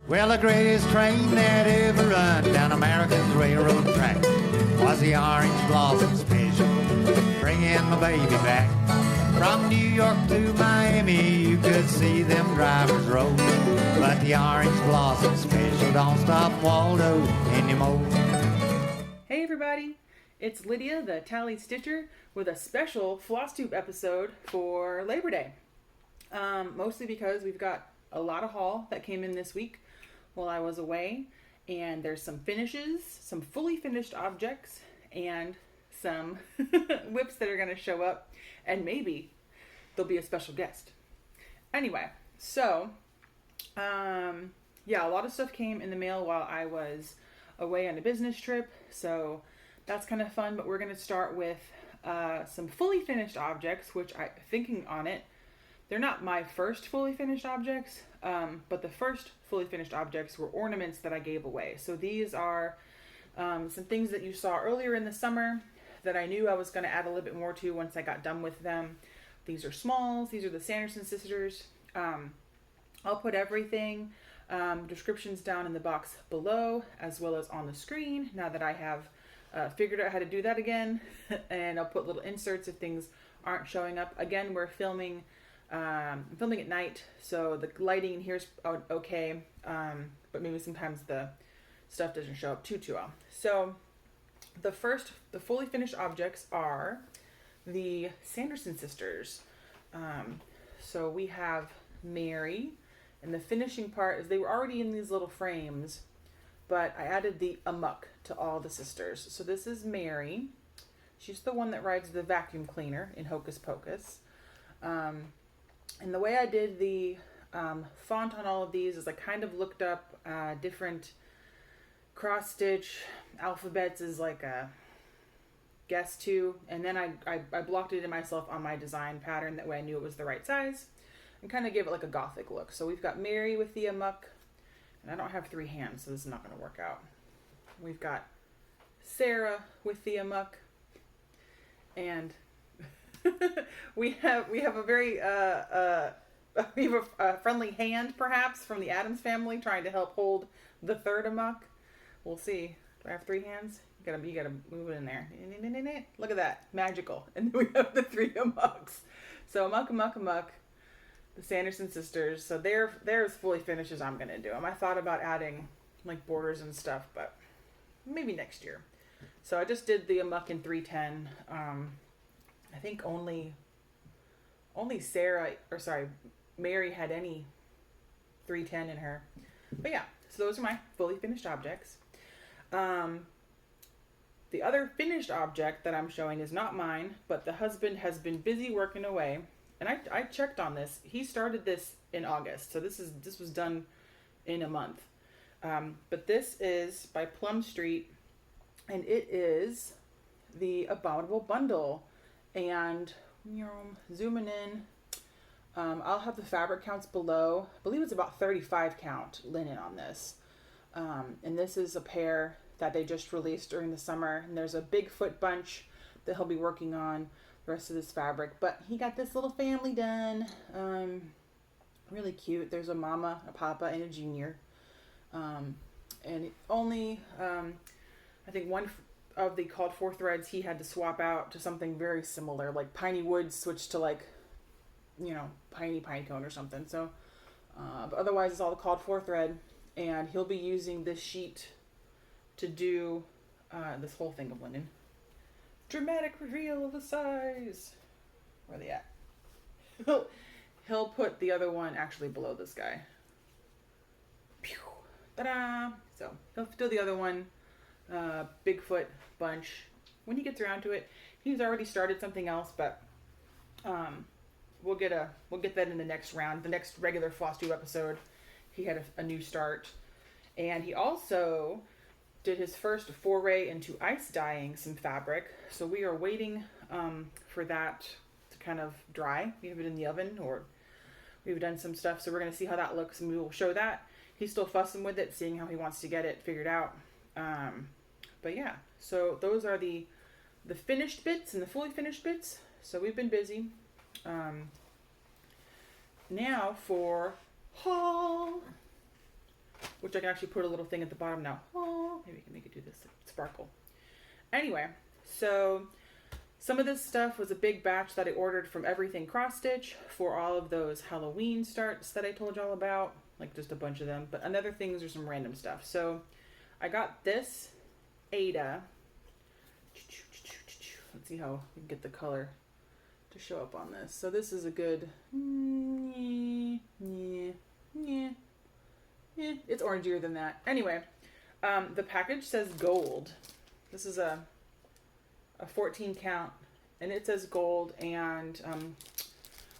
Well, the greatest train that ever run down America's railroad track was the Orange Blossom Special, bringing my baby back. From New York to Miami, you could see them drivers roll, but the Orange Blossom Special don't stop Waldo anymore. Hey everybody, it's Lydia, the TallyStitcher, with a special Flosstube episode for Labor Day. Mostly because we've got a lot of haul that came in this week while I was away, and there's some finishes, some fully finished objects, and some whips that are going to show up, and maybe there'll be a special guest. Anyway, so yeah, a lot of stuff came in the mail while I was away on a business trip, so that's kind of fun. But we're going to start with some fully finished objects, which thinking on it, they're not my first fully finished objects, but the first fully finished objects were ornaments that I gave away. So these are some things that you saw earlier in the summer that I knew I was going to add a little bit more to once I got done with them. These are smalls. These are the Sanderson sisters. I'll put everything, descriptions down in the box below, as well as on the screen, now that I have figured out how to do that again. And I'll put little inserts if things aren't showing up. Again, we're filming I'm filming at night, so the lighting in here is okay, but maybe sometimes the stuff doesn't show up too well. So the fully finished objects are the Sanderson sisters. So we have Mary, and the finishing part is they were already in these little frames, but I added the Amok to all the sisters. So this is Mary. She's the one that rides the vacuum cleaner in Hocus Pocus. And the way I did the font on all of these is I kind of looked up different cross-stitch alphabets as like a guess to, and then I blocked it in myself on my design pattern. That way I knew it was the right size and kind of gave it like a gothic look. So we've got Mary with the Amok, and I don't have 3 hands, so this is not going to work out. We've got Sarah with the Amok, and we have a very we have a friendly hand perhaps from the Addams family trying to help hold the third Amok. We'll see. Do I have 3 hands? You gotta move it in there. Look at that, magical. And then we have the 3 Amoks. So Amok, the Sanderson sisters. So they're as fully finished as I'm gonna do them. I thought about adding like borders and stuff, but maybe next year. So I just did the Amok in 310. I think only Mary had any 310 in her. But yeah, so those are my fully finished objects. The other finished object that I'm showing is not mine, but the husband has been busy working away. And I checked on this. He started this in August, so this was done in a month. But this is by Plum Street, and it is the Abominable Bundle. And zooming in, I'll have the fabric counts below. I believe it's about 35 count linen on this. And this is a pair that they just released during the summer. And there's a Bigfoot bunch that he'll be working on the rest of this fabric. But he got this little family done. Really cute. There's a mama, a papa, and a junior. And only, I think one of the called for threads he had to swap out to something very similar, like Piney Wood switched to like, Piney Pinecone or something. So, but otherwise it's all the called for thread, and he'll be using this sheet to do this whole thing of linen. Dramatic reveal of the size. Where are they at? He'll put the other one actually below this guy. Pew! Ta-da! So he'll do the other one. Bigfoot bunch when he gets around to it. He's already started something else, but we'll get that in the next round, the next regular Flosstube episode. He had a new start, and he also did his first foray into ice dyeing some fabric. So we are waiting for that to kind of dry. We have it in the oven, or we've done some stuff, so we're going to see how that looks, and we will show that. He's still fussing with it, seeing how he wants to get it figured out. But yeah, so those are the finished bits and the fully finished bits. So we've been busy. Now for haul. which I can actually put a little thing at the bottom now. Oh, maybe I can make it do this sparkle. Anyway, so some of this stuff was a big batch that I ordered from Everything Cross Stitch for all of those Halloween starts that I told y'all about, like just a bunch of them. But other things are some random stuff. So I got this Ada. Let's see how we can get the color to show up on this. So this is a good, it's orangier than that. Anyway, the package says gold. This is a 14 count, and it says gold, and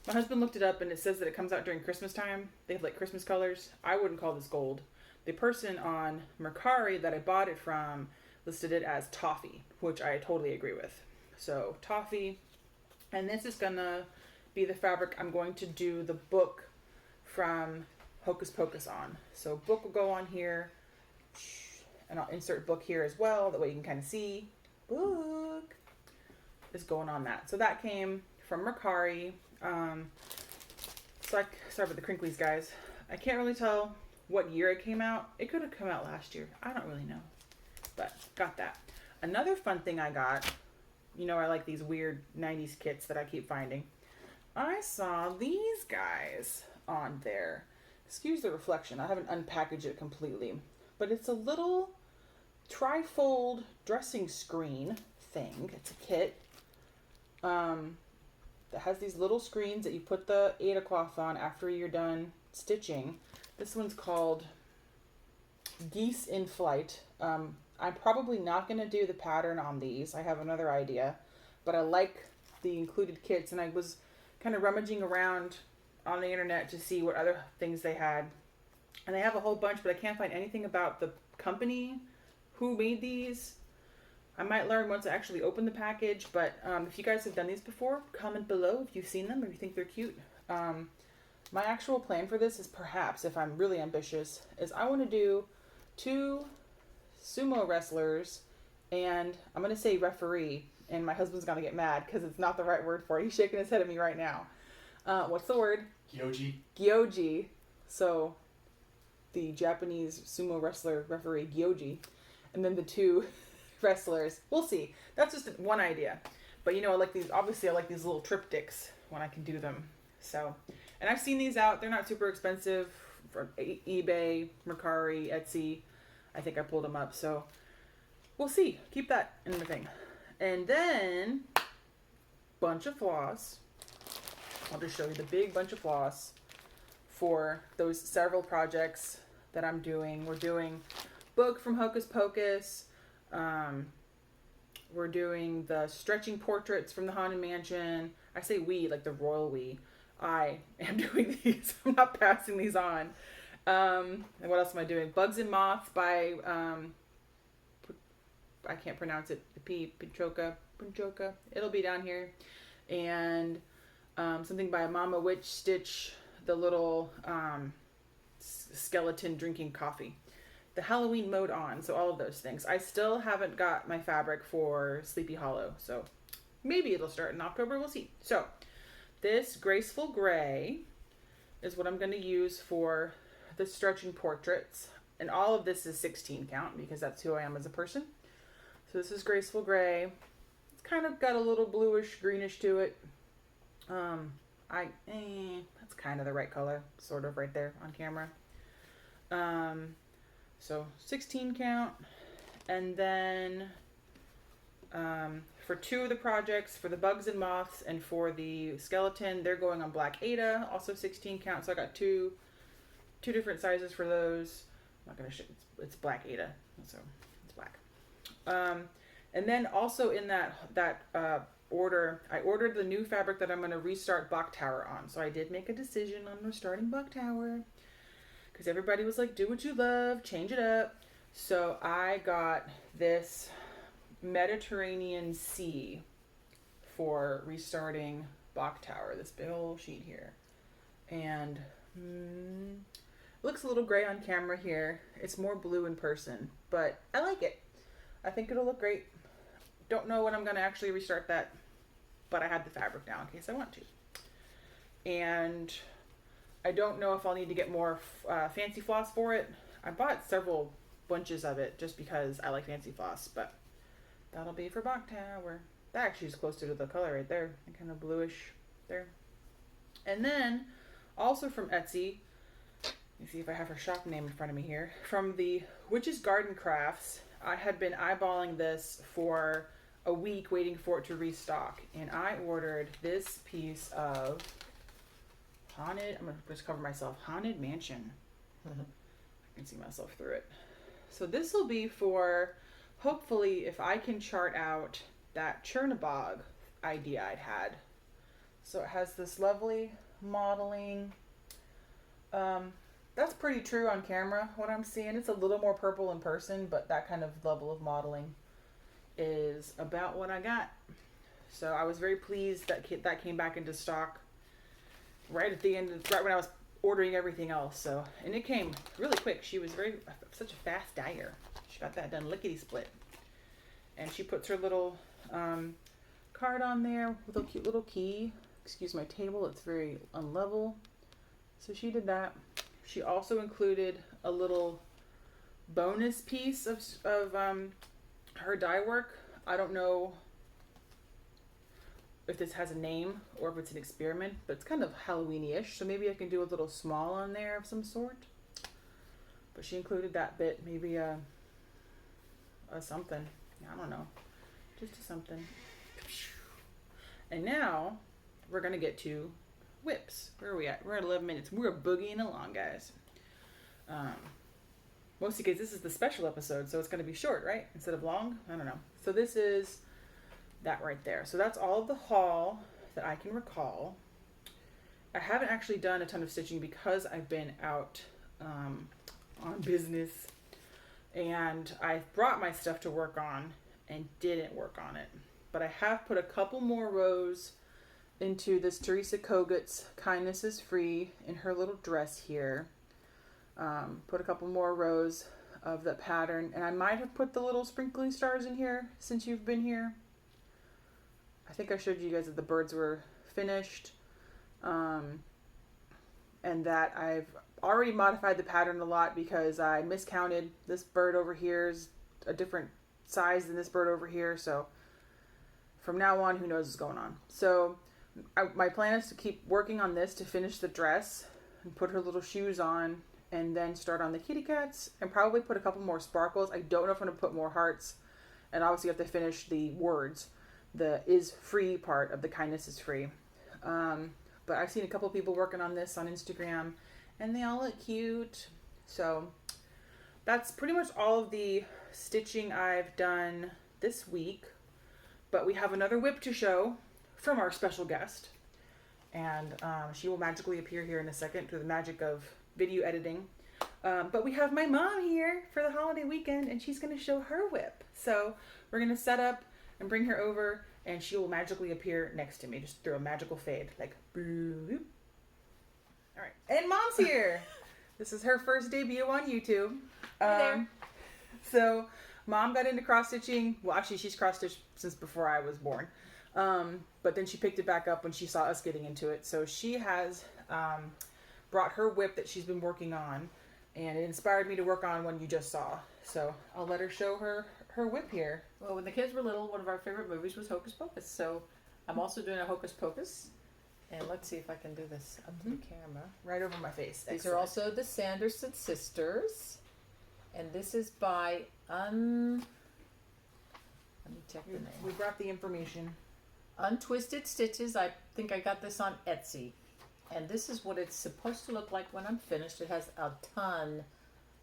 my husband looked it up, and it says that it comes out during Christmas time. They have like Christmas colors. I wouldn't call this gold. The person on Mercari that I bought it from listed it as toffee, which I totally agree with. So toffee, and this is gonna be the fabric I'm going to do the book from Hocus Pocus on. So book will go on here, and I'll insert book here as well. That way you can kind of see book is going on that. So that came from Mercari. Sorry about the crinklies, guys. I can't really tell what year it came out. It could have come out last year. I don't really know, but got that. Another fun thing I got, you know, I like these weird 90s kits that I keep finding. I saw these guys on there. Excuse the reflection. I haven't unpackaged it completely, but it's a little trifold dressing screen thing. It's a kit that has these little screens that you put the Ada cloth on after you're done stitching. This one's called Geese in Flight. I'm probably not going to do the pattern on these. I have another idea, but I like the included kits, and I was kind of rummaging around on the internet to see what other things they had. And they have a whole bunch, but I can't find anything about the company who made these. I might learn once I actually open the package, but if you guys have done these before, comment below if you've seen them or if you think they're cute. My actual plan for this is, perhaps, if I'm really ambitious, is I want to do 2 sumo wrestlers, and I'm going to say referee, and my husband's going to get mad because it's not the right word for it. He's shaking his head at me right now. What's the word? Gyoji. Gyoji. So the Japanese sumo wrestler referee, Gyoji, and then the 2 wrestlers. We'll see. That's just one idea. But you know, I like these, obviously I like these little triptychs when I can do them. So, and I've seen these out. They're not super expensive from eBay, Mercari, Etsy. I think I pulled them up. So we'll see. Keep that in the thing. And then bunch of floss. I'll just show you the big bunch of floss for those several projects that I'm doing. We're doing book from Hocus Pocus. We're doing the stretching portraits from the Haunted Mansion. I say we, like the royal we. I am doing these. I'm not passing these on. And what else am I doing? Bugs and Moths by, I can't pronounce it. Punochka. It'll be down here. And something by MamaWitchCrossStitch, the little skeleton drinking coffee. The Halloween mode on, so all of those things. I still haven't got my fabric for Sleepy Hollow, so maybe it'll start in October. We'll see. So this graceful gray is what I'm going to use for the stretching portraits, and all of this is 16 count because that's who I am as a person. So this is graceful gray. It's kind of got a little bluish greenish to it. That's kind of the right color, sort of right there on camera. So 16 count, and then for 2 of the projects, for the Bugs and Moths and for the skeleton, they're going on black Ada, also 16 count. So I got two different sizes for those. I'm not gonna show, it's black Ada, so it's black. And then also in that order, I ordered the new fabric that I'm going to restart Bok Tower on. So I did make a decision on restarting Bok Tower because everybody was like, do what you love, change it up. So I got this Mediterranean Sea for restarting Bok Tower, this big old sheet here. And it looks a little gray on camera here. It's more blue in person, but I like it. I think it'll look great. Don't know when I'm going to actually restart that, but I had the fabric now in case I want to. And I don't know if I'll need to get more fancy floss for it. I bought several bunches of it just because I like fancy floss, but that'll be for Bach Tower. That actually is closer to the color right there, and kind of bluish there. And then, also from Etsy, let me see if I have her shop name in front of me here, from the Witchsgardencrafts. I had been eyeballing this for a week waiting for it to restock, and I ordered this piece of Haunted, I'm going to just cover myself, Haunted Mansion. I can see myself through it. So this will be for, hopefully, if I can chart out that Chernobog idea I'd had. So it has this lovely modeling. That's pretty true on camera, what I'm seeing. It's a little more purple in person, but that kind of level of modeling is about what I got. So I was very pleased that that came back into stock right at the end, right when I was ordering everything else. So, and it came really quick. She was such a fast dyer. She got that done lickety split. And she puts her little card on there with a cute little key. Excuse my table, it's very unlevel. So she did that. She also included a little bonus piece of her dye work. I don't know if this has a name or if it's an experiment, but it's kind of Halloween-ish, so maybe I can do a little small on there of some sort. But she included that bit, maybe a something. I don't know. Just a something. And now we're going to get to whips. Where are we at? We're at 11 minutes. We're boogieing along, guys. Mostly because this is the special episode, so it's going to be short, right? Instead of long? I don't know. So this is that right there. So that's all of the haul that I can recall. I haven't actually done a ton of stitching because I've been out on business, and I brought my stuff to work on and didn't work on it. But I have put a couple more rows into this Teresa Kogut's Kindness is Free in her little dress here. Put a couple more rows of that pattern, and I might have put the little sprinkly stars in here since you've been here. I think I showed you guys that the birds were finished, and that I've already modified the pattern a lot because I miscounted. This bird over here is a different size than this bird over here, so from now on, who knows what's going on. So my plan is to keep working on this to finish the dress and put her little shoes on, and then start on the kitty cats and probably put a couple more sparkles. I don't know if I'm going to put more hearts, and obviously you have to finish the words, the is free part of the kindness is free. But I've seen a couple people working on this on Instagram, and they all look cute. So that's pretty much all of the stitching I've done this week. But we have another whip to show from our special guest, and she will magically appear here in a second through the magic of video editing. But we have my mom here for the holiday weekend, and she's going to show her whip. So we're going to set up and bring her over, and she will magically appear next to me just through a magical fade, like boop. All right, and mom's here. This is her first debut on YouTube. Hi there. So mom got into cross stitching. Well, actually, she's cross stitched since before I was born. But then she picked it back up when she saw us getting into it. So she has brought her whip that she's been working on, and it inspired me to work on one you just saw. So I'll let her show her whip here. Well, when the kids were little, one of our favorite movies was Hocus Pocus. So I'm also doing a Hocus Pocus. And let's see if I can do this up to the camera. Right over my face. These are also the Sanderson sisters. And this is by let me check the name. We brought the information. UntwistedStitches. I think I got this on Etsy. And this is what it's supposed to look like when I'm finished. It has a ton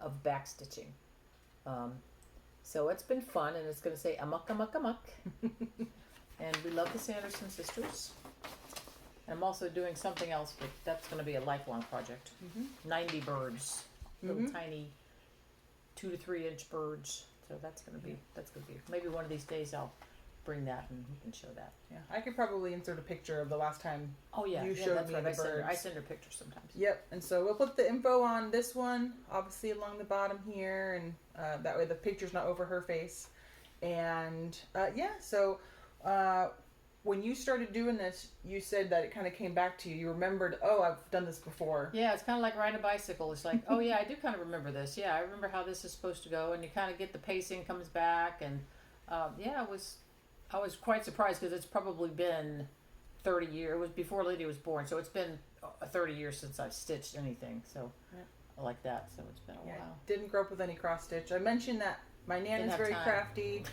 of back stitching. So it's been fun, and it's going to say Amok, Amok, Amok. And we love the Sanderson sisters. And I'm also doing something else, but that's going to be a lifelong project. 90 birds, little tiny 2 to 3 inch birds. So that's going to be maybe one of these days I'll bring that and we can show that. Yeah, I could probably insert a picture of the last time. Oh yeah, you showed me right. the birds. I send her pictures sometimes. Yep, and so we'll put the info on this one, obviously along the bottom here, and that way the picture's not over her face. And yeah, so when you started doing this, you said that it kind of came back to you. You remembered, oh, I've done this before. Yeah, it's kind of like riding a bicycle. It's like, oh yeah, I do kind of remember this. Yeah, I remember how this is supposed to go, and you kind of get the pacing comes back, and yeah, I was quite surprised because it's probably been 30 years. It was before Lydia was born, so it's been 30 years since I've stitched anything. So yeah. I like that. So it's been a while. Didn't grow up with any cross stitch. I mentioned that my Nan is very time. crafty,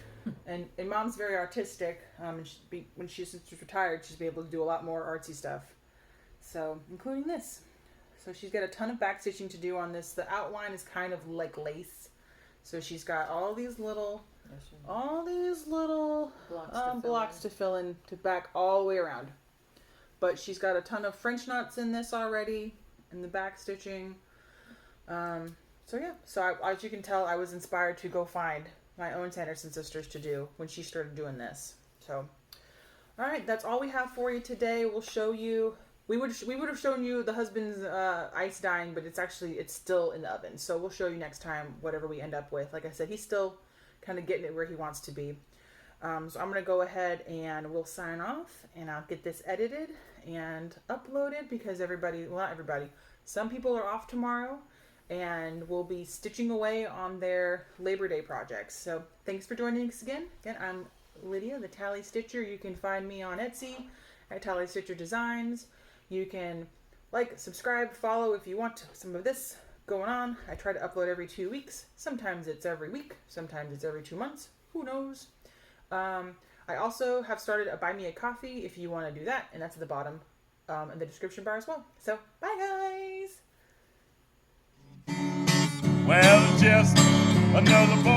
and Mom's very artistic. And when she's retired, she's be able to do a lot more artsy stuff. So, including this. So she's got a ton of back stitching to do on this. The outline is kind of like lace. So she's got all these little blocks to fill in to back all the way around. But she's got a ton of French knots in this already, in the back stitching. So yeah, as you can tell, I was inspired to go find my own Sanderson sisters to do when she started doing this. So, all right, that's all we have for you today. We'll show you. We would have shown you the husband's ice dyeing, but it's still in the oven. So we'll show you next time whatever we end up with. Like I said, he's still kind of getting it where he wants to be. So I'm gonna go ahead and we'll sign off, and I'll get this edited and uploaded because not everybody, some people are off tomorrow. And we'll be stitching away on their Labor Day projects. So thanks for joining us again. Again, I'm Lydia, the TallyStitcher. You can find me on Etsy at TallyStitcher Designs. You can like, subscribe, follow if you want some of this going on. I try to upload every 2 weeks. Sometimes it's every week. Sometimes it's every 2 months. Who knows? I also have started a Buy Me a Coffee if you want to do that. And that's at the bottom in the description bar as well. So, bye guys! Well, just another boy.